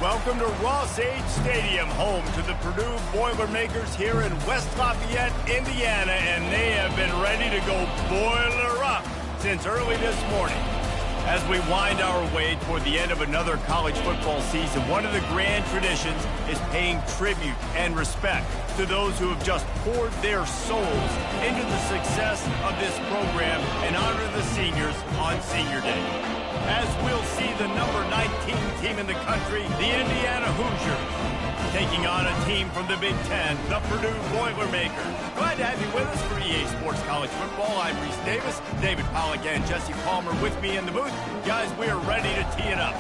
Welcome to Ross-Age Stadium, home to the Purdue Boilermakers here in West Lafayette, Indiana, and they have been ready to go boiler up since early this morning. As we wind our way toward the end of another college football season, one of the grand traditions is paying tribute and respect to those who have just poured their souls into the success of this program and honor the seniors on Senior Day. As we'll see the number 19 team in the country, the Indiana Hoosiers, taking on a team from the Big Ten, the Purdue Boilermakers. Glad to have you with us for EA Sports College Football. I'm Reese Davis, David Pollack and Jesse Palmer with me in the booth. Guys, we are ready to tee it up.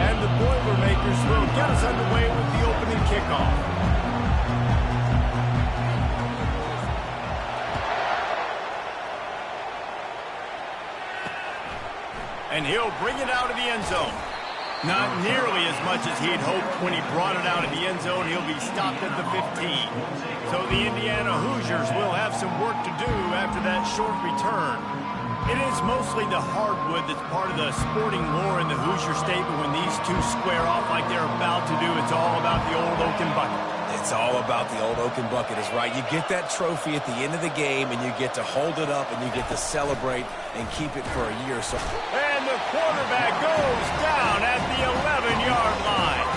And the Boilermakers will get us underway with the opening kickoff. And he'll bring it out of the end zone. Not nearly as much as he'd hoped when he brought it out of the end zone. He'll be stopped at the 15. So the Indiana Hoosiers will have some work to do after that short return. It is mostly the hardwood that's part of the sporting lore in the Hoosier statement. When these two square off like they're about to do, it's all about the old oaken bucket. It's all about the old oaken bucket is right. You get that trophy at the end of the game, and you get to hold it up, and you get to celebrate and keep it for a year or so. And the quarterback goes down at the 11-yard line.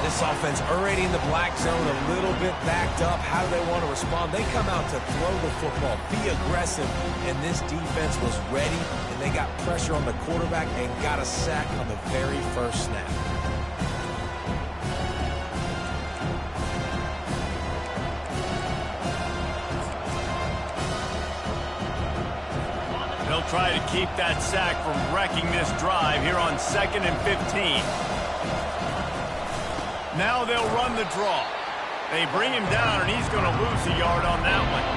This offense already in the black zone, a little bit backed up. How do they want to respond? They come out to throw the football, be aggressive, and this defense was ready, and they got pressure on the quarterback and got a sack on the very first snap. They'll try to keep that sack from wrecking this drive here on 2nd and 15. Now they'll run the draw. They bring him down, and he's going to lose a yard on that one.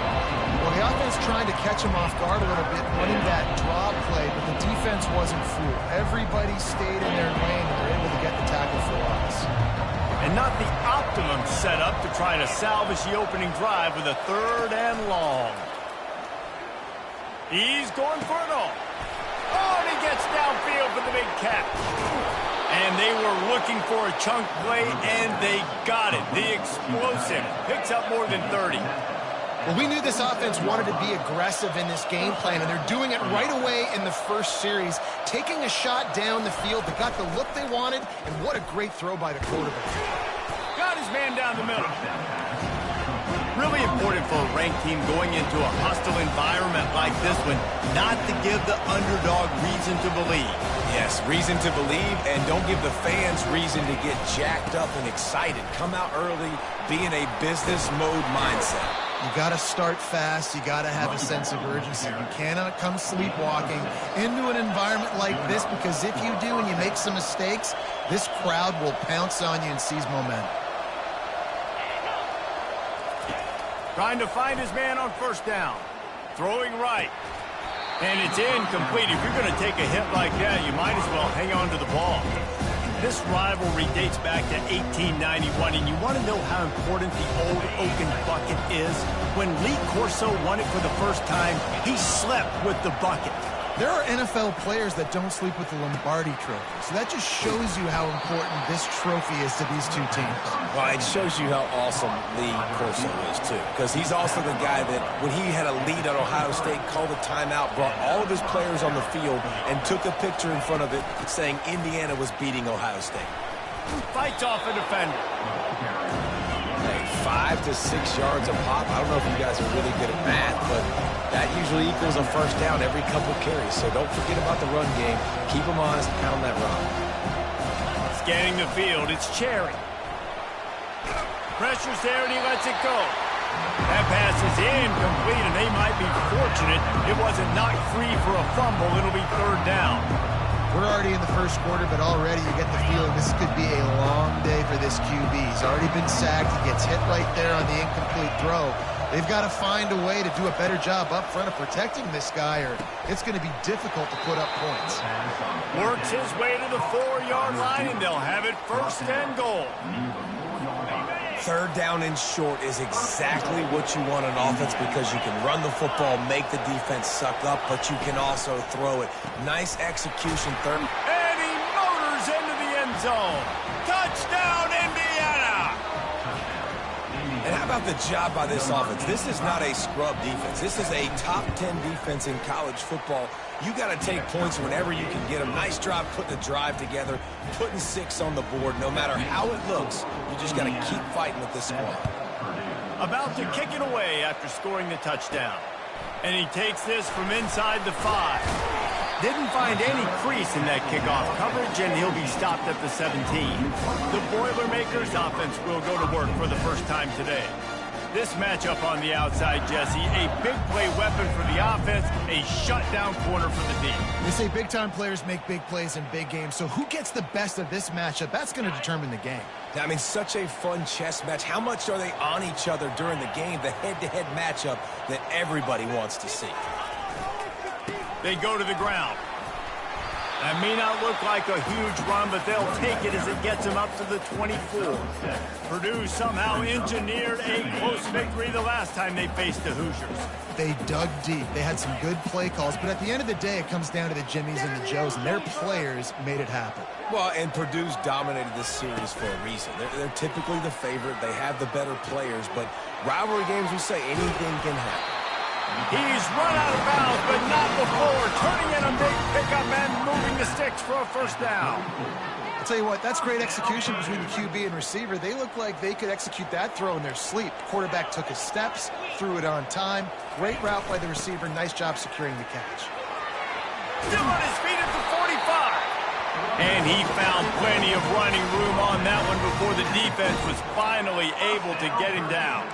Well, the offense trying to catch him off guard a little bit, running that draw play, but the defense wasn't fooled. Everybody stayed in their lane, and they're able to get the tackle for loss. And not the optimum setup to try to salvage the opening drive with a 3rd and long. He's going for it all. Oh, and he gets downfield for the big catch. And they were looking for a chunk play, and they got it. The explosive picks up more than 30. Well, we knew this offense wanted to be aggressive in this game plan, and they're doing it right away in the first series, taking a shot down the field. They got the look they wanted, and what a great throw by the quarterback. Got his man down the middle. Really important for a ranked team going into a hostile environment like this one, not to give the underdog reason to believe. Yes, reason to believe, and don't give the fans reason to get jacked up and excited. Come out early, be in a business mode mindset. You got to start fast. You got to have a sense of urgency. You cannot come sleepwalking into an environment like this, because if you do and you make some mistakes, this crowd will pounce on you and seize momentum. Trying to find his man on 1st down. Throwing right. And it's incomplete. If you're going to take a hit like that, you might as well hang on to the ball. This rivalry dates back to 1891, and you want to know how important the old oaken bucket is? When Lee Corso won it for the first time, he slept with the bucket. There are NFL players that don't sleep with the Lombardi trophy, so that just shows you how important this trophy is to these two teams. Well, it shows you how awesome Lee Corso is, too, because he's also the guy that, when he had a lead at Ohio State, called a timeout, brought all of his players on the field, and took a picture in front of it saying Indiana was beating Ohio State. Fights off a defender. Hey, 5 to 6 yards a pop. I don't know if you guys are really good at math, but that usually equals a 1st down every couple carries. So don't forget about the run game. Keep them honest, pound that rock. Scanning the field, it's Cherry. Pressure's there, and he lets it go. That pass is incomplete, and they might be fortunate it wasn't knocked free for a fumble. It'll be 3rd down. We're already in the first quarter, but already you get the feeling this could be a long day for this QB. He's already been sacked. He gets hit right there on the incomplete throw. They've got to find a way to do a better job up front of protecting this guy, or it's going to be difficult to put up points. Works his way to the 4-yard line, and they'll have it 1st and goal. Third down and short is exactly what you want on offense because you can run the football, make the defense suck up, but you can also throw it. Nice execution. Third. And he motors into the end zone. Touchdown, Indiana! And how about the job by this offense? This is not a scrub defense. This is a top 10 defense in college football. You got to take points whenever you can get them. Nice job putting the drive together, putting 6 on the board. No matter how it looks, you just got to keep fighting with this squad. About to kick it away after scoring the touchdown. And he takes this from inside the 5. Didn't find any crease in that kickoff coverage, and he'll be stopped at the 17. The Boilermakers offense will go to work for the first time today. This matchup on the outside, Jesse, a big play weapon for the offense, a shutdown corner for the D. They say big-time players make big plays in big games, so who gets the best of this matchup? That's going to determine the game. I mean, such a fun chess match. How much are they on each other during the game, the head-to-head matchup that everybody wants to see? They go to the ground. That may not look like a huge run, but they'll take it as it gets them up to the 24. Purdue somehow engineered a close victory the last time they faced the Hoosiers. They dug deep. They had some good play calls, but at the end of the day, it comes down to the Jimmies and the Joes, and their players made it happen. Well, and Purdue's dominated this series for a reason. They're typically the favorite. They have the better players, but rivalry games, we say anything can happen. He's run out of bounds, but not before turning in a big pickup and moving the sticks for a first down. I'll tell you what, that's great execution between the QB and receiver. They look like they could execute that throw in their sleep. Quarterback took his steps, threw it on time. Great route by the receiver. Nice job securing the catch. Still on his feet at the 45. And he found plenty of running room on that one before the defense was finally able to get him down.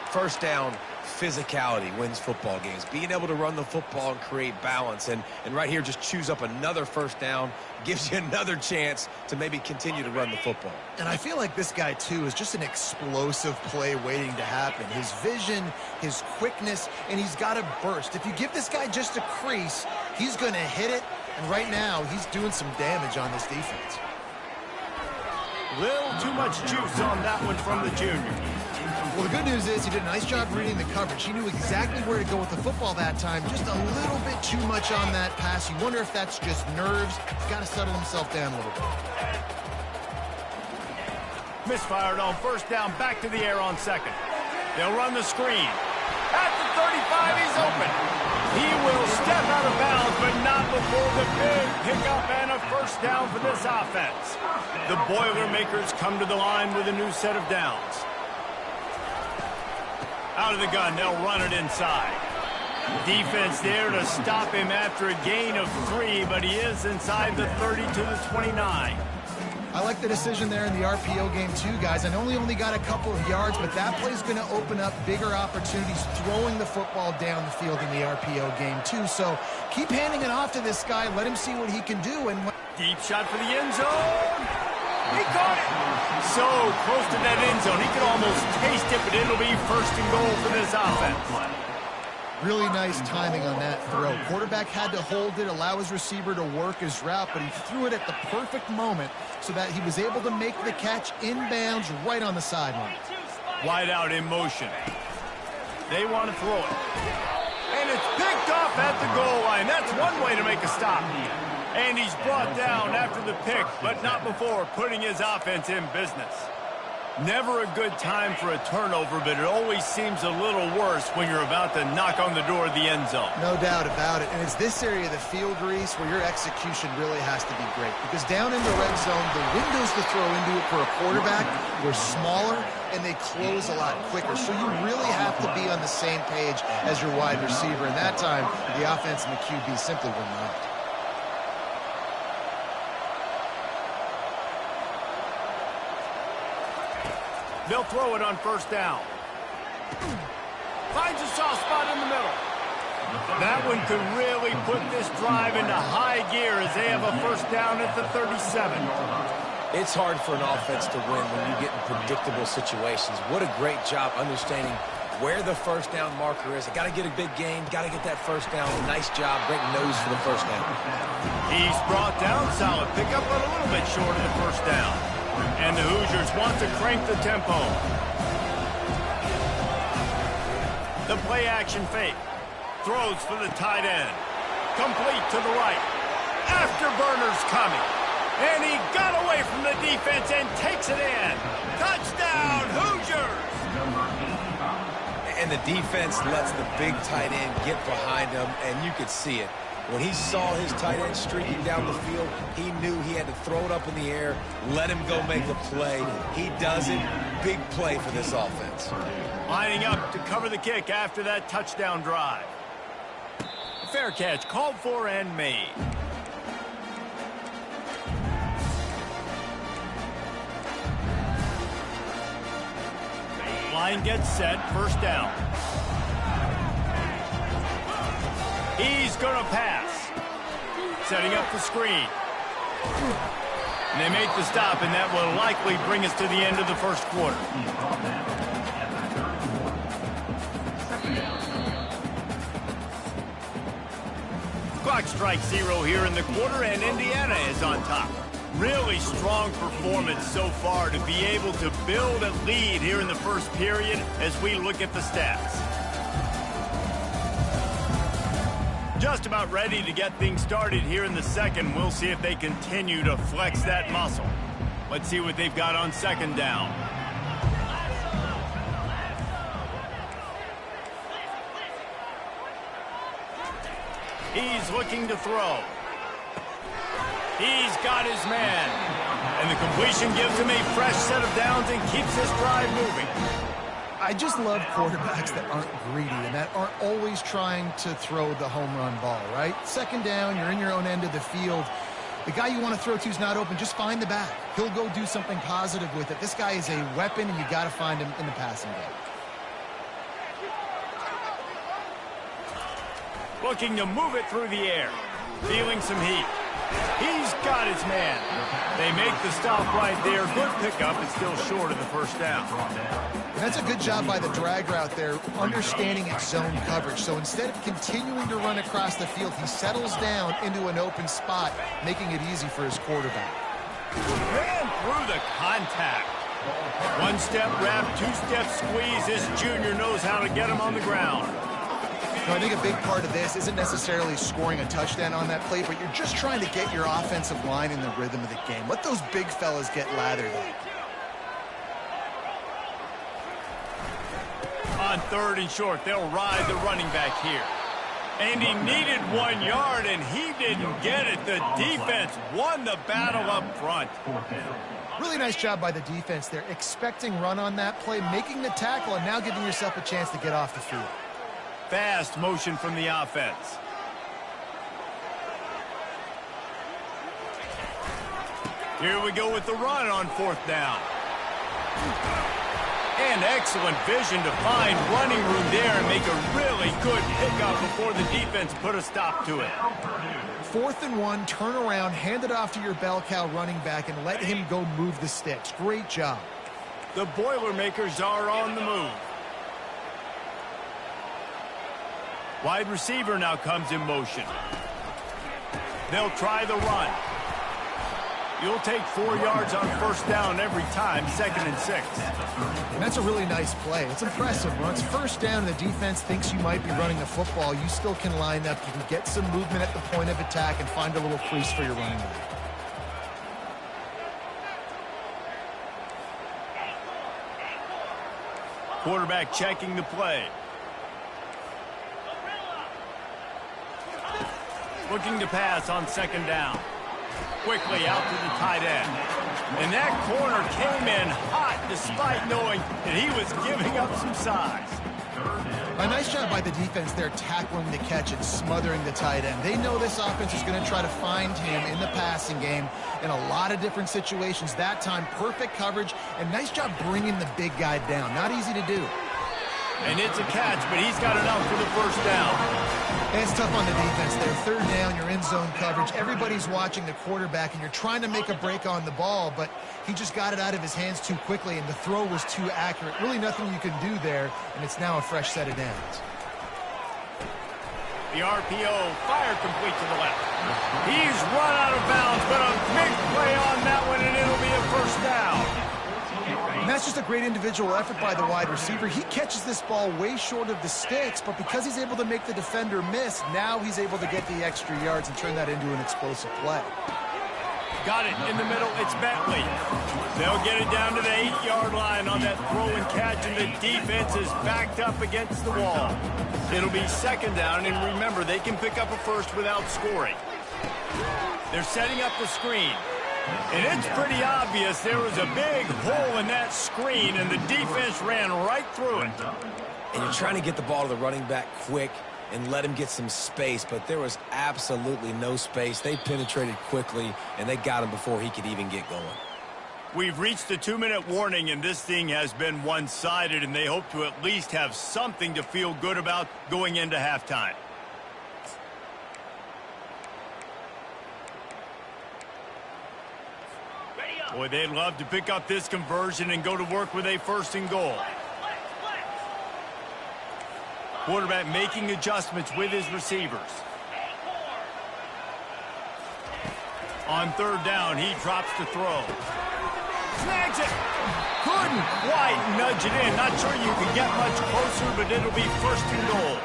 First down. Physicality wins football games. Being able to run the football and create balance. And right here, just choose up another first down. Gives you another chance to maybe continue to run the football. And I feel like this guy, too, is just an explosive play waiting to happen. His vision, his quickness, and he's got a burst. If you give this guy just a crease, he's going to hit it. And right now, he's doing some damage on this defense. Little too much juice on that one from the junior. Well, the good news is he did a nice job reading the coverage. He knew exactly where to go with the football that time. Just a little bit too much on that pass. You wonder if that's just nerves. He's got to settle himself down a little bit. Misfired on first down, back to the air on second. They'll run the screen. At the 35, he's open. He will step out of bounds, but not before the big pickup and a first down for this offense. The Boilermakers come to the line with a new set of downs. Out of the gun, they'll run it inside. Defense there to stop him after a gain of 3, but he is inside the 30 to the 29. I like the decision there in the RPO game too, guys. I know he only got a couple of yards, but that play's going to open up bigger opportunities throwing the football down the field in the RPO game too. So keep handing it off to this guy. Let him see what he can do. And deep shot for the end zone. He caught it. So close to that end zone. He could almost taste it, but it'll be first and goal for this offense. Really nice timing on that throw. Quarterback had to hold it, allow his receiver to work his route, but he threw it at the perfect moment so that he was able to make the catch inbounds right on the sideline. Wide out in motion. They want to throw it. And it's picked off at the goal line. That's one way to make a stop. And he's brought down after the pick, but not before putting his offense in business. Never a good time for a turnover, but it always seems a little worse when you're about to knock on the door of the end zone. No doubt about it. And it's this area of the field, Reese, where your execution really has to be great. Because down in the red zone, the windows to throw into it for a quarterback were smaller, and they close a lot quicker. So you really have to be on the same page as your wide receiver. And that time, the offense and the QB simply were not. They'll throw it on first down. Finds a soft spot in the middle. That one could really put this drive into high gear as they have a first down at the 37. It's hard for an offense to win when you get in predictable situations. What a great job understanding where the first down marker is. Got to get a big gain, got to get that first down. Nice job, great nose for the first down. He's brought down, solid pickup, but a little bit short of the first down. And the Hoosiers want to crank the tempo. The play action fake. Throws for the tight end. Complete to the right. Afterburners coming. And he got away from the defense and takes it in. Touchdown, Hoosiers! And the defense lets the big tight end get behind him, and you could see it. When he saw his tight end streaking down the field, he knew he had to throw it up in the air, let him go make a play. He does it. Big play for this offense. Lining up to cover the kick after that touchdown drive. Fair catch called for and made. Line gets set, first down. He's going to pass. Setting up the screen. And they make the stop, and that will likely bring us to the end of the first quarter. Clock strikes 0 here in the quarter, and Indiana is on top. Really strong performance so far to be able to build a lead here in the first period as we look at the stats. Just about ready to get things started here in the second. We'll see if they continue to flex that muscle. Let's see what they've got on second down. He's looking to throw. He's got his man. And the completion gives him a fresh set of downs and keeps this drive moving. I just love quarterbacks that aren't greedy and that aren't always trying to throw the home run ball, right? Second down, you're in your own end of the field. The guy you want to throw to is not open. Just find the back. He'll go do something positive with it. This guy is a weapon, and you got to find him in the passing game. Looking to move it through the air. Feeling some heat. He's got his man. They make the stop right there. Good pickup. It's still short of the first down. And that's a good job by the drag route there, understanding its zone coverage. So instead of continuing to run across the field, he settles down into an open spot, making it easy for his quarterback. Ran through the contact. One-step wrap, two-step squeeze. This junior knows how to get him on the ground. I think a big part of this isn't necessarily scoring a touchdown on that play, but you're just trying to get your offensive line in the rhythm of the game. Let those big fellas get lathered up. On third and short, they'll ride the running back here. And he needed 1 yard, and he didn't get it. The defense won the battle up front. Really nice job by the defense there, expecting run on that play, making the tackle, and now giving yourself a chance to get off the field. Fast motion from the offense. Here we go with the run on fourth down. And excellent vision to find running room there and make a really good pickup before the defense put a stop to it. 4th and 1, turn around, hand it off to your bell cow running back, and let him go move the sticks. Great job. The Boilermakers are on the move. Wide receiver now comes in motion. They'll try the run. You'll take 4 yards on first down every time, 2nd and 6. And that's a really nice play. It's impressive. When it's first down and the defense thinks you might be running the football, you still can line up. You can get some movement at the point of attack and find a little crease for your running back. Quarterback checking the play. Looking to pass on second down. Quickly out to the tight end. And that corner came in hot despite knowing that he was giving up some size. A nice job by the defense there, tackling the catch and smothering the tight end. They know this offense is going to try to find him in the passing game in a lot of different situations. That time, perfect coverage, and nice job bringing the big guy down. Not easy to do. And it's a catch, but he's got enough for the first down. And it's tough on the defense there. Third down, you're in zone coverage. Everybody's watching the quarterback, and you're trying to make a break on the ball, but he just got it out of his hands too quickly, and the throw was too accurate. Really nothing you can do there, and it's now a fresh set of downs. The RPO fired complete to the left. He's run out of bounds, but a big play on that one, and it'll be a first down. And that's just a great individual effort by the wide receiver. He catches this ball way short of the sticks, but because he's able to make the defender miss, now he's able to get the extra yards and turn that into an explosive play. Got it in the middle. It's Bentley. They'll get it down to the 8-yard line on that throw and catch, and the defense is backed up against the wall. It'll be second down, and remember, they can pick up a first without scoring. They're setting up the screen. And it's pretty obvious there was a big hole in that screen, and the defense ran right through it. And you're trying to get the ball to the running back quick and let him get some space, but there was absolutely no space. They penetrated quickly, and they got him before he could even get going. We've reached the 2-minute warning, and this thing has been one-sided, and they hope to at least have something to feel good about going into halftime. Boy, they'd love to pick up this conversion and go to work with a first and goal. Quarterback making adjustments with his receivers. On third down, he drops to throw. Snags it. Couldn't quite nudge it in. Not sure you can get much closer, but it'll be first and goal.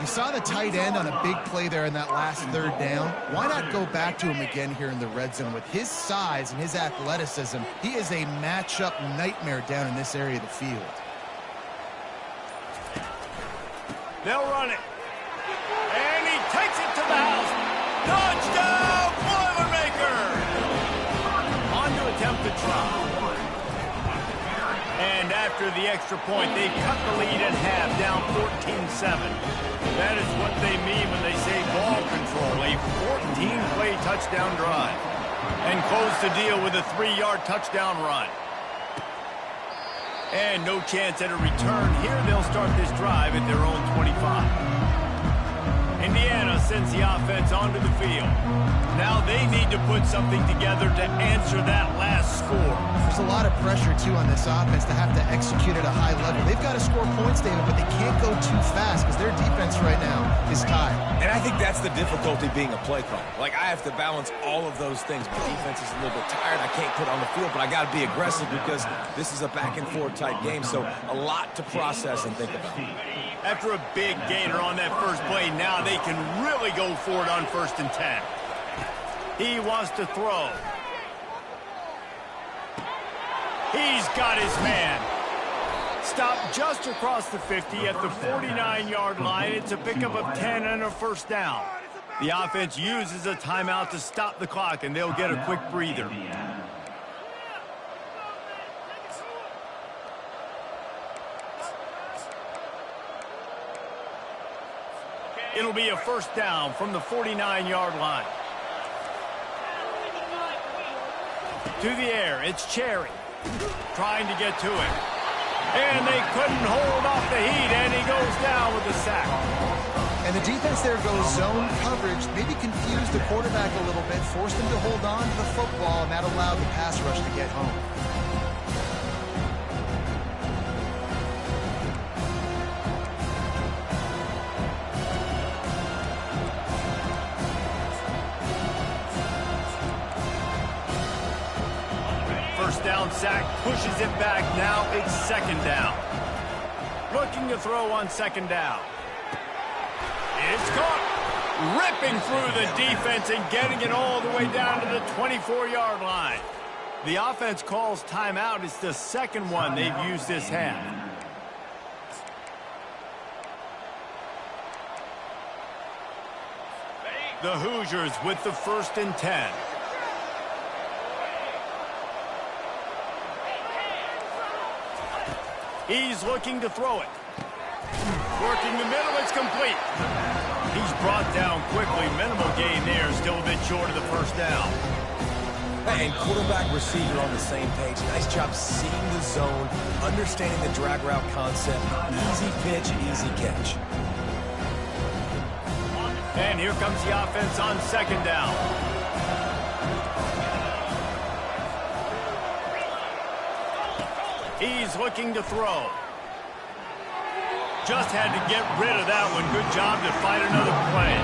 You saw the tight end on a big play there in that last third down. Why not go back to him again here in the red zone? With his size and his athleticism, he is a matchup nightmare down in this area of the field. They'll run it. And he takes it to the house. Touchdown, Boilermaker! On to attempt the try. And after the extra point, they cut the lead in half, down 14-7. That is what they mean when they say ball control, a 14-play touchdown drive. And close the deal with a 3-yard touchdown run. And no chance at a return. Here they'll start this drive at their own 25. Indiana sends the offense onto the field. Now they need to put something together to answer that last score. There's a lot of pressure, too, on this offense to have to execute at a high level. They've got to score points, David, but they can't go too fast because their defense right now is tired. And I think that's the difficulty being a play caller. Like, I have to balance all of those things. My defense is a little bit tired. I can't put on the field, but I got to be aggressive because this is a back-and-forth type game, so a lot to process and think about. After a big gainer on that first play, now they can really go for it on 1st and 10. He wants to throw. He's got his man. Stopped just across the 50 at the 49-yard line. It's a pickup of 10 and a first down. The offense uses a timeout to stop the clock, and they'll get a quick breather. It'll be a first down from the 49-yard line. To the air, it's Cherry. Trying to get to him. And they couldn't hold off the heat, and he goes down with a sack. And the defense there goes zone coverage, maybe confused the quarterback a little bit, forced him to hold on to the football, and that allowed the pass rush to get home. First down sack, pushes it back. Now it's second down. Looking to throw on second down. It's caught. Ripping through the defense and getting it all the way down to the 24-yard line. The offense calls timeout. It's the second one they've used this half. The Hoosiers with the 1st and 10. He's looking to throw it. Working the middle, it's complete. He's brought down quickly. Minimal gain there, still a bit short of the first down. And quarterback receiver on the same page. Nice job seeing the zone, understanding the drag route concept. Easy pitch, easy catch. And here comes the offense on second down. He's looking to throw. Just had to get rid of that one. Good job to fight another play.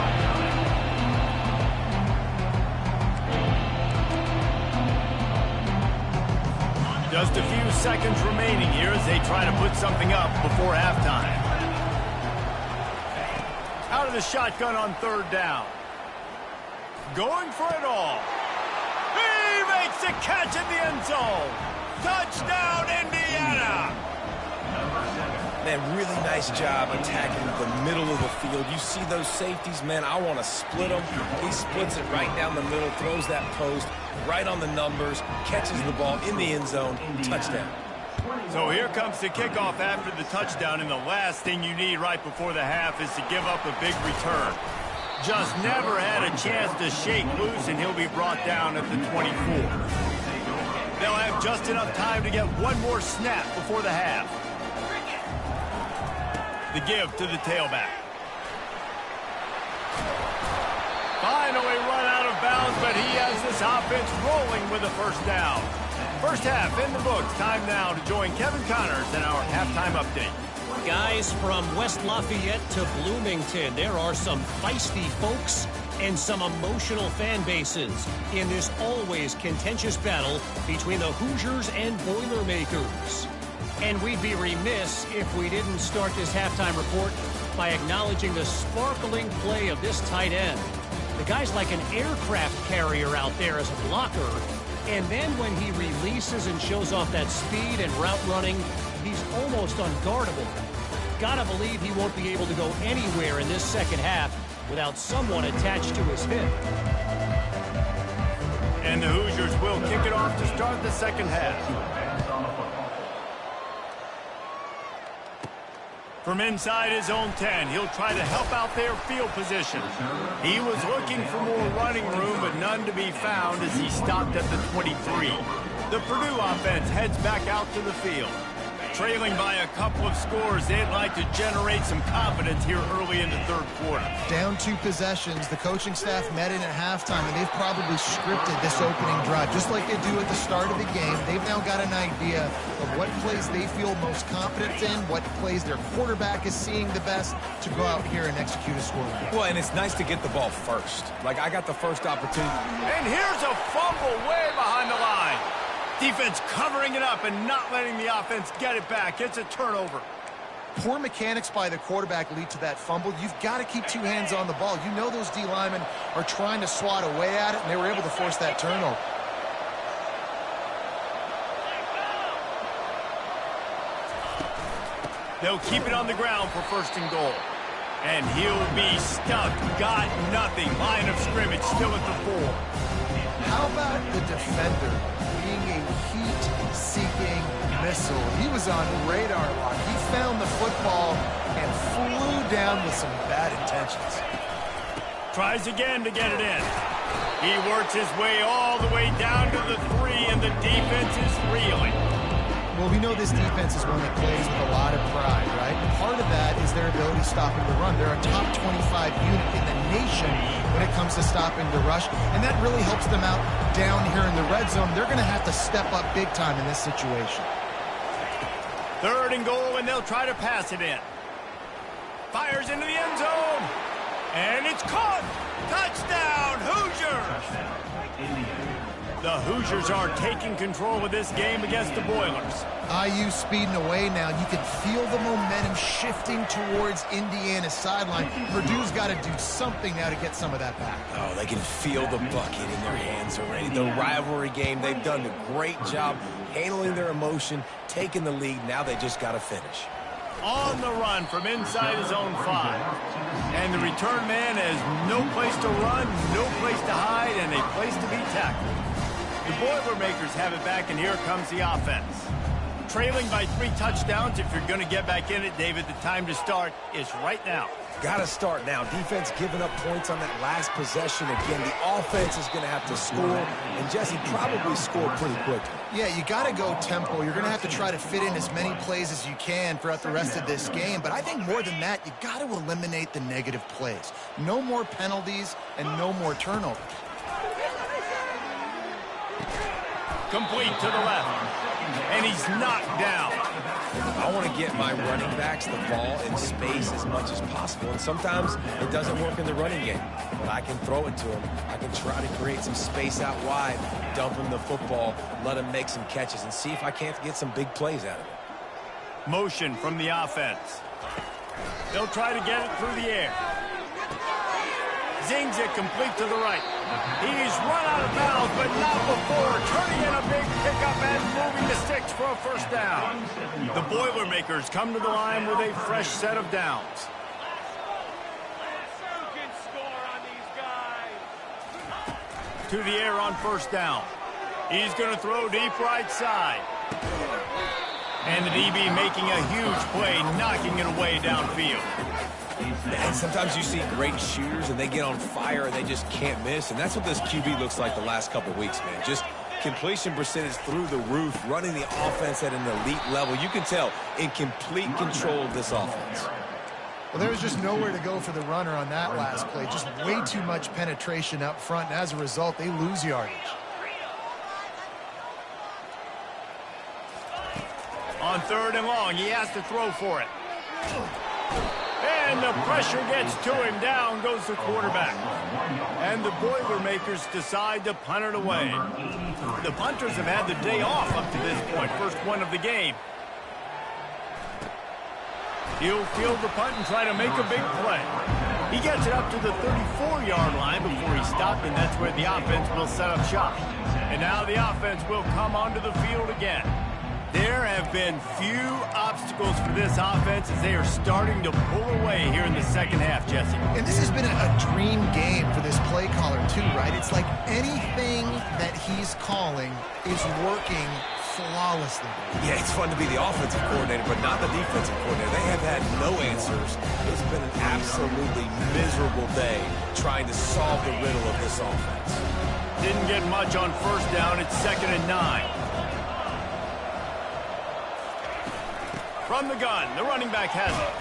Just a few seconds remaining here as they try to put something up before halftime. Out of the shotgun on third down. Going for it all. He makes the catch in the end zone. Touchdown, Indiana! Man, really nice job attacking the middle of the field. You see those safeties, man, I want to split them. He splits it right down the middle, throws that post right on the numbers, catches the ball in the end zone, touchdown. So here comes the kickoff after the touchdown, and the last thing you need right before the half is to give up a big return. Just never had a chance to shake loose, and he'll be brought down at the 24. They'll have just enough time to get one more snap before the half. The give to the tailback. Finally run out of bounds, but he has this offense rolling with a first down. First half in the books. Time now to join Kevin Connors in our halftime update. Guys, from West Lafayette to Bloomington, there are some feisty folks and some emotional fan bases in this always contentious battle between the Hoosiers and Boilermakers. And we'd be remiss if we didn't start this halftime report by acknowledging the sparkling play of this tight end. The guy's like an aircraft carrier out there as a blocker. And then when he releases and shows off that speed and route running, he's almost unguardable. Gotta believe he won't be able to go anywhere in this second half without someone attached to his hip. And the Hoosiers will kick it off to start the second half. From inside his own 10, he'll try to help out their field position. He was looking for more running room, but none to be found as he stopped at the 23. The Purdue offense heads back out to the field. Trailing by a couple of scores, they'd like to generate some confidence here early in the third quarter. Down 2 possessions, the coaching staff met in at halftime, and they've probably scripted this opening drive. Just like they do at the start of the game, they've now got an idea of what plays they feel most confident in, what plays their quarterback is seeing the best to go out here and execute a score. Well, and it's nice to get the ball first. Like, I got the first opportunity. And here's a fumble way behind the line. Defense covering it up and not letting the offense get it back. It's a turnover. Poor mechanics by the quarterback lead to that fumble. You've got to keep 2 hands on the ball. You know those D linemen are trying to swat away at it, and they were able to force that turnover. They'll keep it on the ground for first and goal. And he'll be stuck. Got nothing. Line of scrimmage still at the 4. How about the defender being a heat-seeking missile? He was on radar lock. He found the football and flew down with some bad intentions. Tries again to get it in. He works his way all the way down to the 3, and the defense is reeling. Well, we know this defense is one that plays with a lot of pride, right? And part of that is their ability stopping the run. They're a top 25 unit in the nation when it comes to stopping the rush, and that really helps them out down here in the red zone. They're going to have to step up big time in this situation. Third and goal, and they'll try to pass it in. Fires into the end zone, and it's caught. Touchdown, Hoosiers! The Hoosiers are taking control of this game against the Boilers. IU speeding away now. You can feel the momentum shifting towards Indiana's sideline. Purdue's got to do something now to get some of that back. Oh, they can feel the bucket in their hands already. The rivalry game, they've done a great job handling their emotion, taking the lead. Now they just got to finish. On the run from inside his own 5. And the return man has no place to run, no place to hide, and a place to be tackled. The Boilermakers have it back, and here comes the offense. Trailing by 3 touchdowns. If you're going to get back in it, David, the time to start is right now. Got to start now. Defense giving up points on that last possession. Again, the offense is going to have to score, and Jesse probably scored pretty quickly. Yeah, you got to go tempo. You're going to have to try to fit in as many plays as you can throughout the rest of this game. But I think more than that, you got to eliminate the negative plays. No more penalties and no more turnovers. Complete to the left. And he's knocked down. I want to get my running backs the ball in space as much as possible. And sometimes it doesn't work in the running game. But I can throw it to him. I can try to create some space out wide, dump him the football, let him make some catches, and see if I can't get some big plays out of it. Motion from the offense. They'll try to get it through the air. Zings it complete to the right. He's run out of bounds, but not before turning in a big pickup and moving the sticks for a first down. The Boilermakers come to the line with a fresh set of downs. To the air on first down. He's going to throw deep right side. And the DB making a huge play, knocking it away downfield. And sometimes you see great shooters and they get on fire and they just can't miss. And that's what this QB looks like the last couple weeks, man. Just completion percentage through the roof, running the offense at an elite level. You can tell in complete control of this offense. Well, there was just nowhere to go for the runner on that last play. Just way too much penetration up front. And as a result, they lose yardage. On third and long, he has to throw for it. And the pressure gets to him. Down goes the quarterback. And the Boilermakers decide to punt it away. The punters have had the day off up to this point. First one of the game. He'll field the punt and try to make a big play. He gets it up to the 34-yard line before he stopped, and that's where the offense will set up shop. And now the offense will come onto the field again. There have been few obstacles for this offense as they are starting to pull away here in the second half, Jesse. And this has been a dream game for this play caller too, right? It's like anything that he's calling is working flawlessly. Yeah, it's fun to be the offensive coordinator, but not the defensive coordinator. They have had no answers. It's been an absolutely miserable day trying to solve the riddle of this offense. Didn't get much on first down. It's 2nd and 9. From the gun, the running back has it.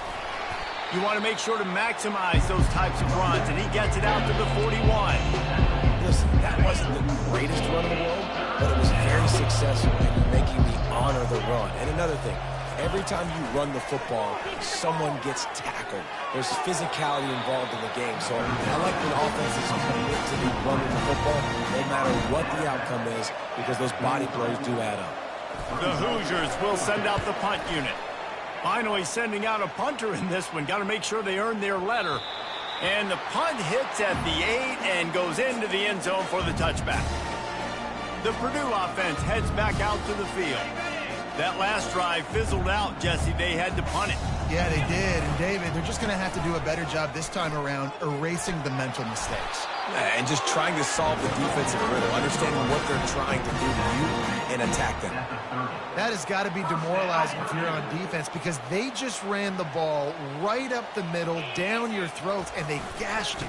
You want to make sure to maximize those types of runs, and he gets it out to the 41. Listen, that wasn't the greatest run in the world, but it was very successful in making me honor the run. And another thing, every time you run the football, someone gets tackled. There's physicality involved in the game. So I like when offenses commit to be running the football, no matter what the outcome is, because those body blows do add up. The Hoosiers will send out the punt unit. Finally sending out a punter in this one. Got to make sure they earn their letter. And the punt hits at the 8 and goes into the end zone for the touchback. The Purdue offense heads back out to the field. That last drive fizzled out, Jesse. They had to punt it. Yeah, they did. And, David, they're just going to have to do a better job this time around erasing the mental mistakes. And just trying to solve the defensive riddle, understanding what they're trying to do to you and attack them. That has got to be demoralizing if you're on defense because they just ran the ball right up the middle, down your throats, and they gashed you.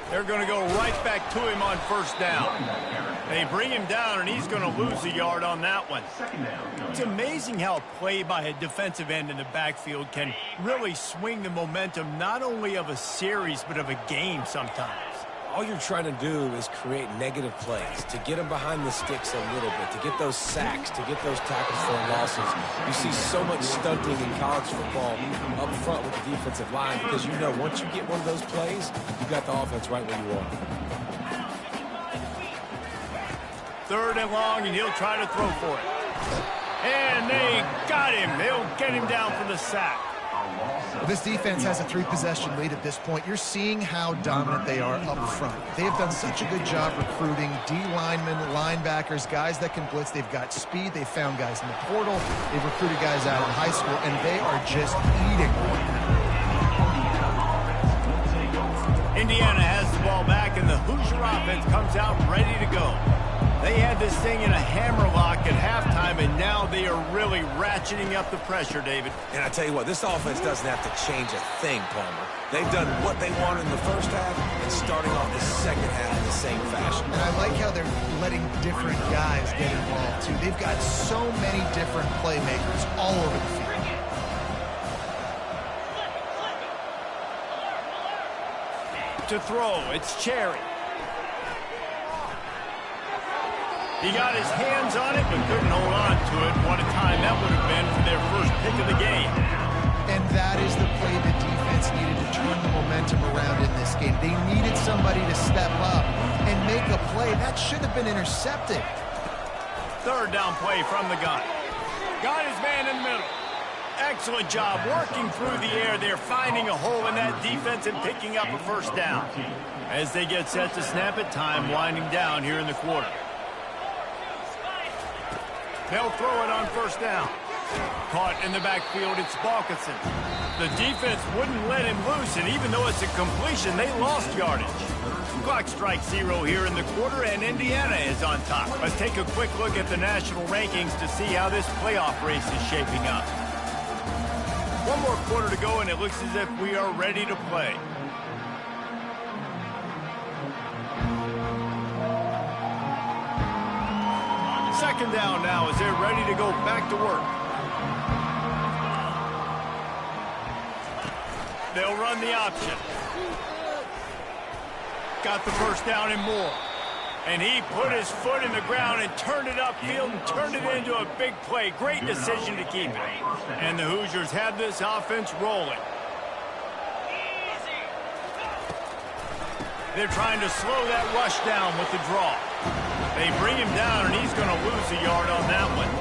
They're going to go right back to him on first down. They bring him down, and he's going to lose a yard on that one. It's amazing how a play by a defensive end in the backfield can really swing the momentum not only of a series but of a game sometimes. All you're trying to do is create negative plays, to get them behind the sticks a little bit, to get those sacks, to get those tackles for losses. You see so much stunting in college football up front with the defensive line because you know once you get one of those plays, you got the offense right where you are. 3rd and long, and he'll try to throw for it. And they got him. They'll get him down for the sack. This defense has a 3-possession lead at this point. You're seeing how dominant they are up front. They have done such a good job recruiting D-linemen, linebackers, guys that can blitz. They've got speed. They've found guys in the portal. They've recruited guys out of high school, and they are just eating. Indiana has the ball back, and the Hoosier offense comes out ready to go. They had this thing in a hammerlock at halftime, and now they are really ratcheting up the pressure, David. And I tell you what, this offense doesn't have to change a thing, Palmer. They've done what they wanted in the first half and starting off the second half in the same fashion. And I like how they're letting different guys get involved, too. They've got so many different playmakers all over the field. To throw, it's Cherry. He got his hands on it, but couldn't hold on to it. What a time that would have been for their first pick of the game. And that is the play the defense needed to turn the momentum around in this game. They needed somebody to step up and make a play. That should have been intercepted. Third down play from the gun. Got his man in the middle. Excellent job working through the air. They're finding a hole in that defense and picking up a first down. As they get set to snap it, time winding down here in the quarter. They'll throw it on first down. Caught in the backfield, it's Balkinson. The defense wouldn't let him loose, and even though it's a completion, they lost yardage. Clock strikes 0 here in the quarter, and Indiana is on top. Let's take a quick look at the national rankings to see how this playoff race is shaping up. One more quarter to go, and it looks as if we are ready to play. Second down now as they're ready to go back to work. They'll run the option. Got the first down and more. And he put his foot in the ground and turned it upfield and turned it into a big play. Great decision to keep it. And the Hoosiers have this offense rolling. They're trying to slow that rush down with the draw. They bring him down, and he's going to lose a yard on that one.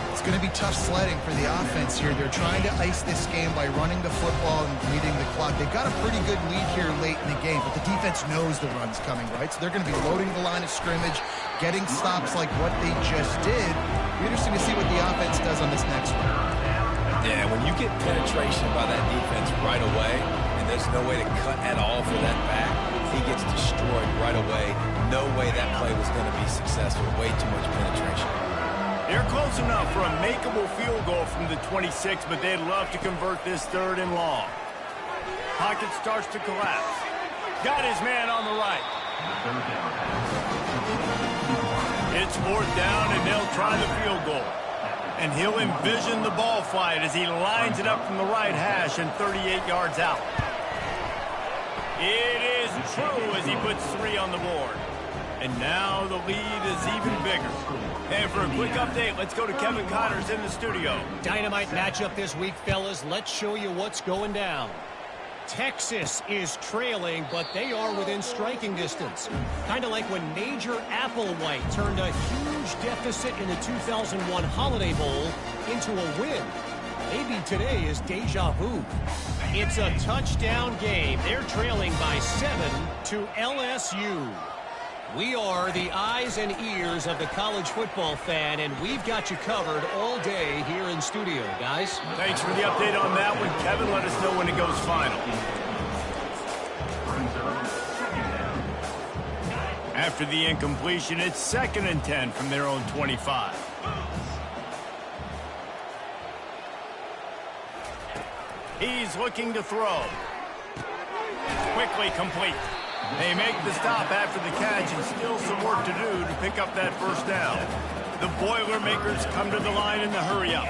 It's going to be tough sledding for the offense here. They're trying to ice this game by running the football and leading the clock. They've got a pretty good lead here late in the game, but the defense knows the run's coming, right? So they're going to be loading the line of scrimmage, getting stops like what they just did. It'll be interesting to see what the offense does on this next one. Yeah, when you get penetration by that defense right away, and there's no way to cut at all for that back, he gets destroyed right away. No way that play was going to be successful. Way too much penetration. They're close enough for a makeable field goal from the 26, but they'd love to convert this third and long. Pocket starts to collapse. Got his man on the right. It's fourth down, and they'll try the field goal. And he'll envision the ball flight as he lines it up from the right hash and 38 yards out. It is true as he puts 3 on the board. And now the lead is even bigger. And for a quick update, let's go to Kevin Connors in the studio. Dynamite matchup this week, fellas. Let's show you what's going down. Texas is trailing, but they are within striking distance. Kind of like when Major Applewhite turned a huge deficit in the 2001 Holiday Bowl into a win. Maybe today is deja vu. It's a touchdown game. They're trailing by 7 to LSU. We are the eyes and ears of the college football fan, and we've got you covered all day here in studio, guys. Thanks for the update on that one, Kevin. Let us know when it goes final. After the incompletion, it's 2nd and 10 from their own 25. He's looking to throw. Quickly complete. They make the stop after the catch, and still some work to do to pick up that first down. The Boilermakers come to the line in the hurry-up.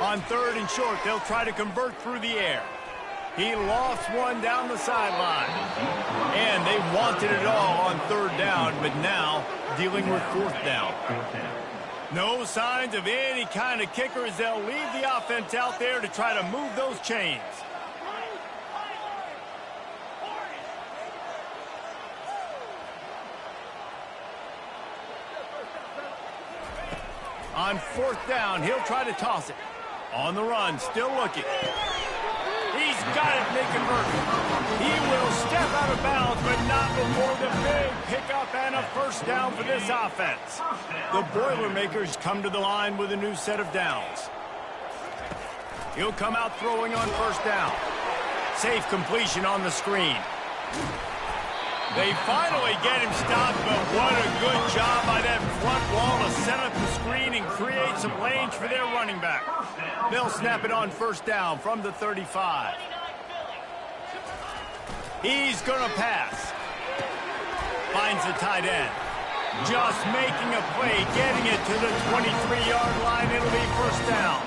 On 3rd and short, they'll try to convert through the air. He lost one down the sideline. And they wanted it all on 3rd down, but now dealing with 4th down. No signs of any kind of kicker as they'll leave the offense out there to try to move those chains. On 4th down, he'll try to toss it. On the run, still looking. He's got it, they convert. He will step out of bounds, but not before the big pickup and a first down for this offense. The Boilermakers come to the line with a new set of downs. He'll come out throwing on 1st down. Safe completion on the screen. They finally get him stopped, but what a good job by that front wall to set up the screen and create some lanes for their running back. They'll snap it on 1st down from the 35. He's going to pass. Finds the tight end. Just making a play, getting it to the 23-yard line. It'll be 1st down.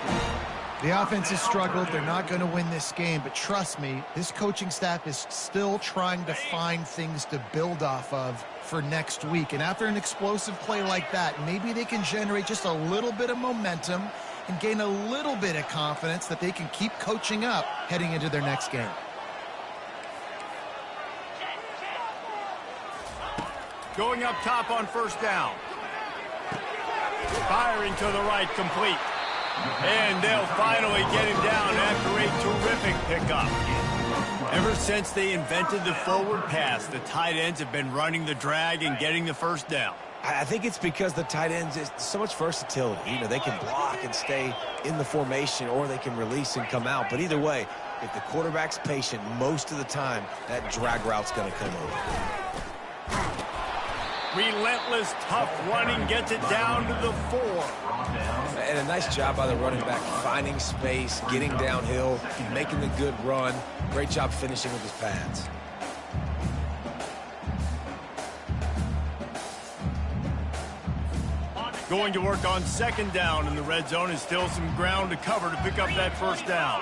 The offense has struggled. They're not going to win this game, but trust me, this coaching staff is still trying to find things to build off of for next week. And after an explosive play like that, maybe they can generate just a little bit of momentum and gain a little bit of confidence that they can keep coaching up heading into their next game. Going up top on first down. Firing to the right, complete. And they'll finally get him down after a terrific pickup. Ever since they invented the forward pass, the tight ends have been running the drag and getting the first down. I think it's because the tight ends is so much versatility. You know, they can block and stay in the formation, or they can release and come out. But either way, if the quarterback's patient most of the time, that drag route's going to come over. Relentless, tough running gets it down to the 4. And a nice job by the running back, finding space, getting downhill, making the good run. Great job finishing with his pads. Going to work on second down, and the red zone is still some ground to cover to pick up that first down.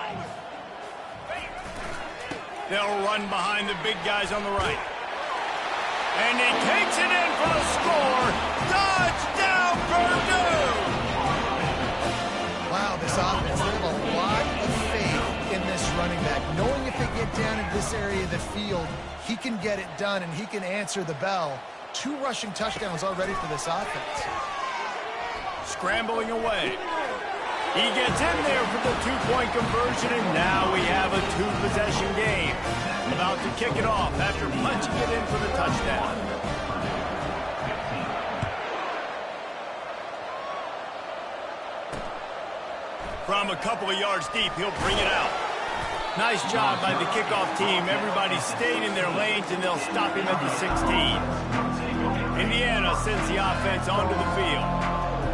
They'll run behind the big guys on the right. And he takes it in for the score. Touchdown, Purdue! Wow, this offense, they have a lot of faith in this running back. Knowing if they get down in this area of the field, he can get it done and he can answer the bell. 2 rushing touchdowns already for this offense. Scrambling away. He gets in there for the 2-point conversion, and now we have a 2-possession game. About to kick it off after punching it in for the touchdown. From a couple of yards deep, he'll bring it out. Nice job by the kickoff team. Everybody stayed in their lanes, and they'll stop him at the 16. Indiana sends the offense onto the field.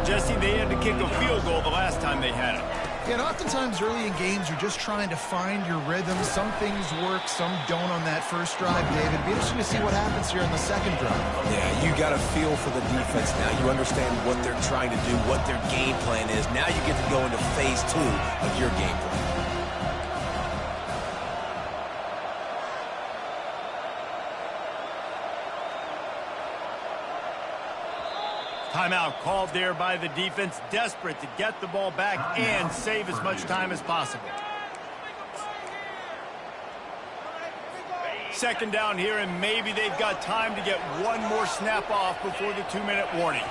Jesse, they had to kick a field goal the last time they had it. Yeah, and oftentimes early in games, you're just trying to find your rhythm. Some things work, some don't on that first drive, David. It'll be interesting to see what happens here on the second drive. Yeah, you got a feel for the defense now. You understand what they're trying to do, what their game plan is. Now you get to go into phase 2 of your game plan. Timeout called there by the defense, desperate to get the ball back and save as much time as possible. Second down here, and maybe they've got time to get one more snap off before the 2-minute warning.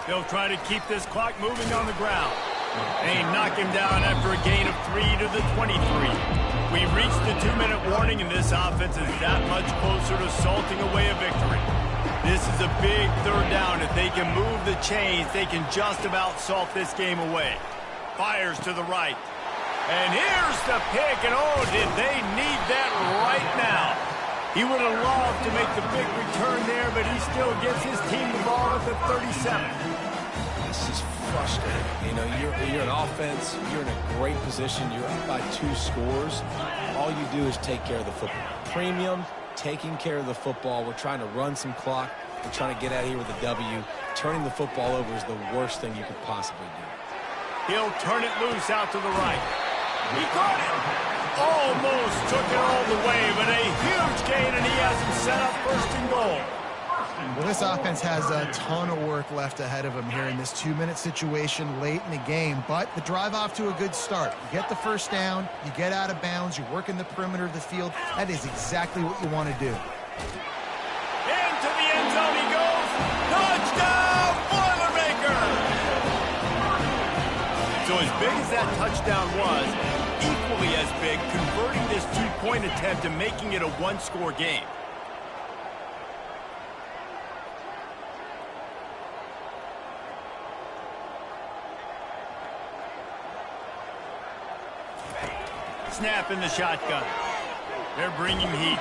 They'll try to keep this clock moving on the ground. They knock him down after a gain of 3 to the 23. We've reached the 2-minute warning, and this offense is that much closer to salting away a victory. This is a big third down. If they can move the chains, they can just about salt this game away. Fires to the right. And here's the pick, and oh, did they need that right now. He would have loved to make the big return there, but he still gives his team the ball at the 37. This is frustrating. You know, you're an offense, you're in a great position, you're up by 2 scores. All you do is take care of the football. Premium, taking care of the football. We're trying to run some clock. We're trying to get out of here with a W. Turning the football over is the worst thing you could possibly do. He'll turn it loose out to the right. He caught it. Almost took it all the way, but a huge gain, and he has him set up first and goal. Well, this offense has a ton of work left ahead of them here in this 2-minute situation late in the game, but the drive off to a good start. You get the first down, you get out of bounds, you work in the perimeter of the field. That is exactly what you want to do. Into the end zone he goes. Touchdown, Boilermaker! So as big as that touchdown was, equally as big, converting this 2-point attempt and making it a 1-score game. Snap in the shotgun. They're bringing heat.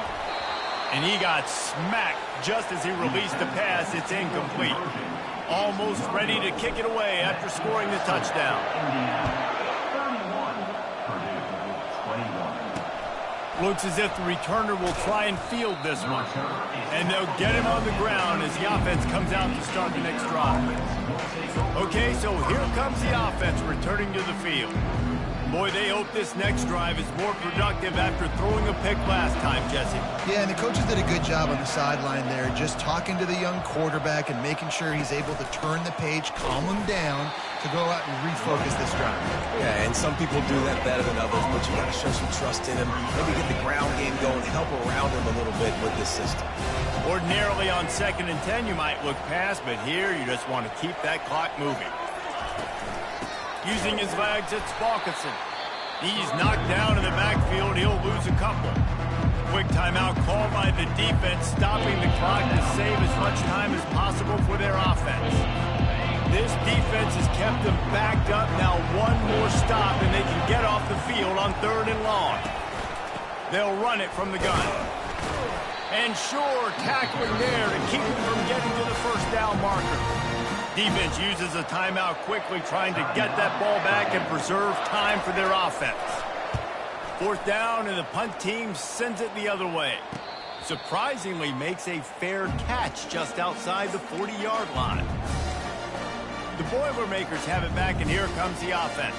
And he got smacked just as he released the pass. It's incomplete. Almost ready to kick it away after scoring the touchdown. Looks as if the returner will try and field this one. And they'll get him on the ground as the offense comes out to start the next drive. Okay, so here comes the offense returning to the field. Boy, they hope this next drive is more productive after throwing a pick last time, Jesse. Yeah, and the coaches did a good job on the sideline there, just talking to the young quarterback and making sure he's able to turn the page, calm him down to go out and refocus this drive. Yeah, and some people do that better than others, but you got to show some trust in him. Maybe get the ground game going, help around him a little bit with this system. Ordinarily on 2nd and 10, you might look past, but here you just want to keep that clock moving. Using his legs, it's Balkinson. He's knocked down in the backfield. He'll lose a couple. Quick timeout called by the defense, stopping the clock to save as much time as possible for their offense. This defense has kept them backed up. Now one more stop, and they can get off the field on 3rd and long. They'll run it from the gun. And sure, tackling there to keep them from getting to the first down marker. Defense uses a timeout quickly, trying to get that ball back and preserve time for their offense. 4th down, and the punt team sends it the other way. Surprisingly makes a fair catch just outside the 40-yard line. The Boilermakers have it back, and here comes the offense.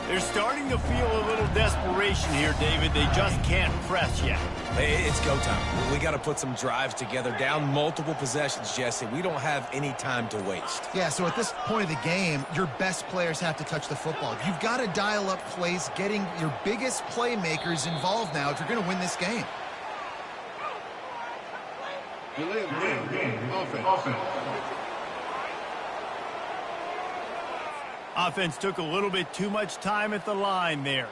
They're starting to feel a little desperation here, David. They just can't press yet. It's go time. We got to put some drives together, down multiple possessions, Jesse. We don't have any time to waste. Yeah, so at this point of the game, your best players have to touch the football. You've got to dial up plays, getting your biggest playmakers involved now if you're going to win this game. Offense took a little bit too much time at the line there.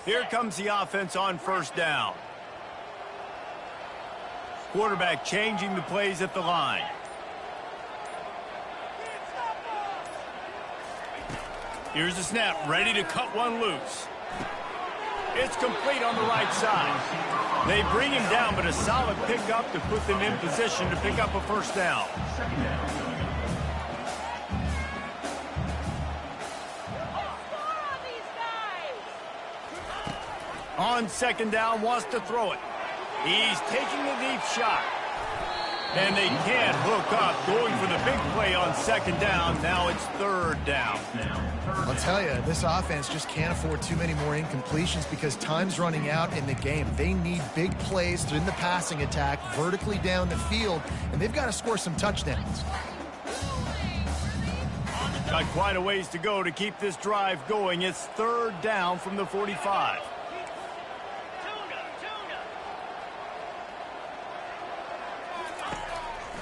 Here comes the offense on 1st down. Quarterback changing the plays at the line. Here's the snap, ready to cut one loose. It's complete on the right side. They bring him down, but a solid pickup to put them in position to pick up a 1st down. On 2nd down, wants to throw it. He's taking a deep shot. And they can't hook up, going for the big play on 2nd down. Now it's 3rd down. I'll tell you, this offense just can't afford too many more incompletions because time's running out in the game. They need big plays in the passing attack, vertically down the field, and they've got to score some touchdowns. Got quite a ways to go to keep this drive going. It's 3rd down from the 45.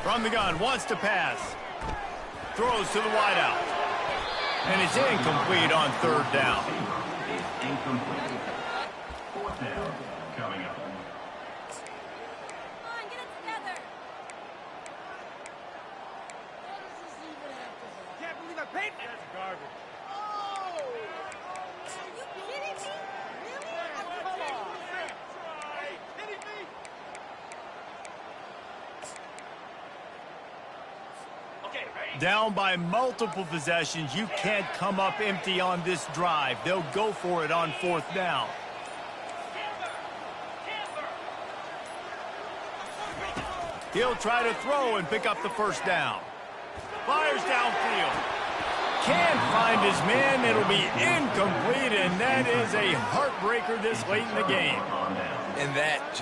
From the gun, wants to pass. Throws to the wideout. And it's incomplete on 3rd down. Incomplete. 4th down coming up. Come on, get it together. Can't believe I paid for That's garbage. Are you kidding me? Really? Come on. Kidding me? Down by multiple possessions. You can't come up empty on this drive. They'll go for it on 4th down. He'll try to throw and pick up the 1st down. Fires downfield. Can't find his man. It'll be incomplete, and that is a heartbreaker this late in the game. And that just